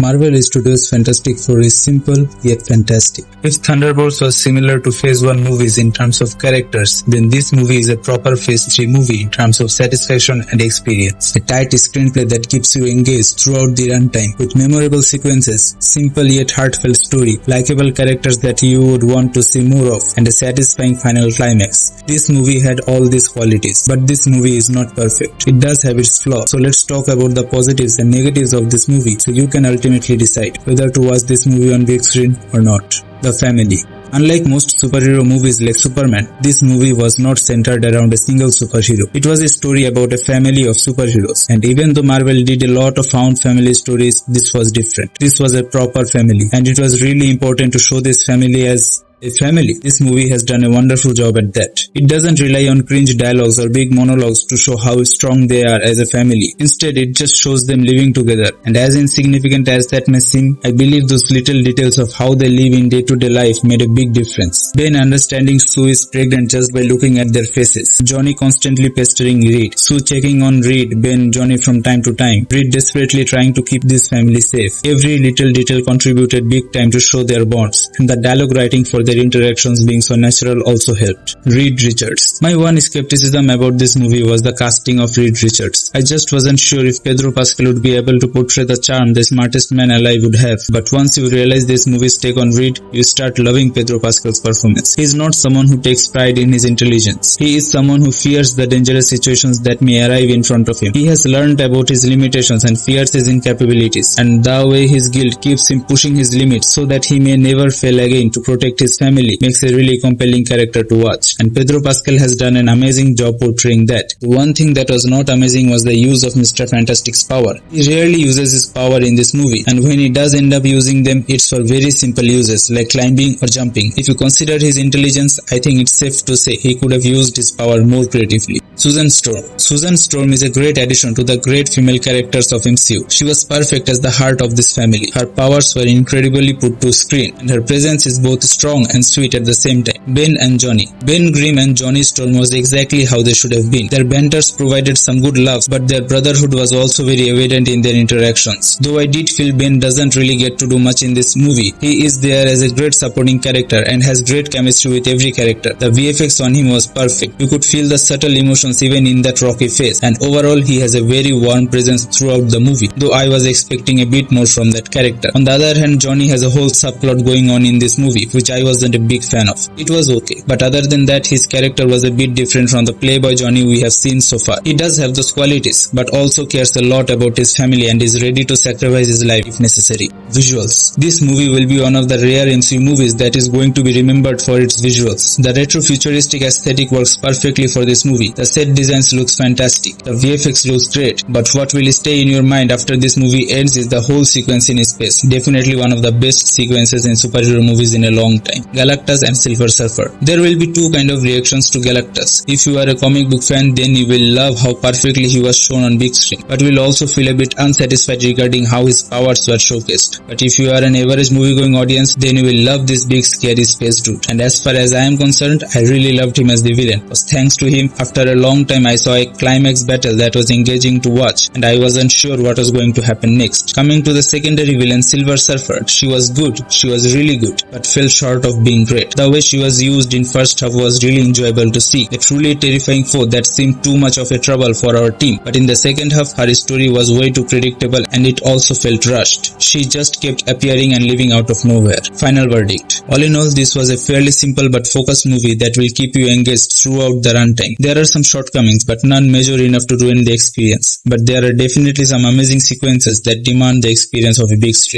Marvel Studios' Fantastic Four is simple yet fantastic. If Thunderbolts was similar to Phase 1 movies in terms of characters, then this movie is a proper Phase 3 movie in terms of satisfaction and experience. A tight screenplay that keeps you engaged throughout the runtime, with memorable sequences, simple yet heartfelt story, likable characters that you would want to see more of, and a satisfying final climax. This movie had all these qualities, but this movie is not perfect. It does have its flaws, so let's talk about the positives and negatives of this movie so you can ultimately decide whether to watch this movie on big screen or not. The family. Unlike most superhero movies like Superman, this movie was not centered around a single superhero. It was a story about a family of superheroes. And even though Marvel did a lot of found family stories, this was different. This was a proper family, and it was really important to show this family as a family. This movie has done a wonderful job at that. It doesn't rely on cringe dialogues or big monologues to show how strong they are as a family. Instead, it just shows them living together. And as insignificant as that may seem, I believe those little details of how they live in day-to-day life made a big difference. Ben understanding Sue is pregnant just by looking at their faces. Johnny constantly pestering Reed. Sue checking on Reed, Ben, Johnny from time to time. Reed desperately trying to keep this family safe. Every little detail contributed big time to show their bonds. And the dialogue writing for their interactions being so natural also helped. Reed Richards. My one skepticism about this movie was the casting of Reed Richards. I just wasn't sure if Pedro Pascal would be able to portray the charm the smartest man alive would have. But once you realize this movie's take on Reed, you start loving Pedro Pascal's performance. He is not someone who takes pride in his intelligence. He is someone who fears the dangerous situations that may arrive in front of him. He has learned about his limitations and fears his incapabilities. And the way his guilt keeps him pushing his limits so that he may never fail again to protect his family makes a really compelling character to watch. And Pedro Pascal has done an amazing job portraying that. The one thing that was not amazing was the use of Mr. Fantastic's power. He rarely uses his power in this movie, and when he does end up using them, it's for very simple uses like climbing or jumping. If you consider his intelligence, I think it's safe to say he could have used his power more creatively. Susan Storm. Susan Storm is a great addition to the great female characters of MCU. She was perfect as the heart of this family. Her powers were incredibly put to screen, and her presence is both strong and sweet at the same time. Ben and Johnny. Ben Grimm and Johnny Storm was exactly how they should have been. Their banters provided some good laughs, but their brotherhood was also very evident in their interactions. Though I did feel Ben doesn't really get to do much in this movie, he is there as a great supporting character and has great chemistry with every character. The VFX on him was perfect. You could feel the subtle emotions even in that rocky face, and overall he has a very warm presence throughout the movie, though I was expecting a bit more from that character. On the other hand, Johnny has a whole subplot going on in this movie, which I wasn't a big fan of. It was okay, but other than that, his character was a bit different from the playboy Johnny we have seen so far. He does have those qualities, but also cares a lot about his family and is ready to sacrifice his life if necessary. Visuals. This movie will be one of the rare MCU movies that is going to be remembered for its visuals. The retro-futuristic aesthetic works perfectly for this movie. The set designs looks fantastic. The VFX looks great, but what will stay in your mind after this movie ends is the whole sequence in space. Definitely one of the best sequences in superhero movies in a long time. Galactus and Silver Surfer. There will be two kind of reactions to Galactus. If you are a comic book fan, then you will love how perfectly he was shown on big screen, but will also feel a bit unsatisfied regarding how his powers were showcased. But if you are an average movie-going audience, then you will love this big scary space dude. And as far as I am concerned, I really loved him as the villain. Because thanks to him, after a long time I saw a climax battle that was engaging to watch, and I wasn't sure what was going to happen next. Coming to the secondary villain, Silver Surfer, she was good, she was really good, but fell short of being great. The way she was used in first half was really enjoyable to see. A truly terrifying foe that seemed too much of a trouble for our team, but in the second half her story was way too predictable and it also felt rushed. She just kept appearing and living out of nowhere. Final verdict. All in all, this was a fairly simple but focused movie that will keep you engaged throughout the runtime. There are some shortcomings, but none major enough to ruin the experience. But there are definitely some amazing sequences that demand the experience of a big screen.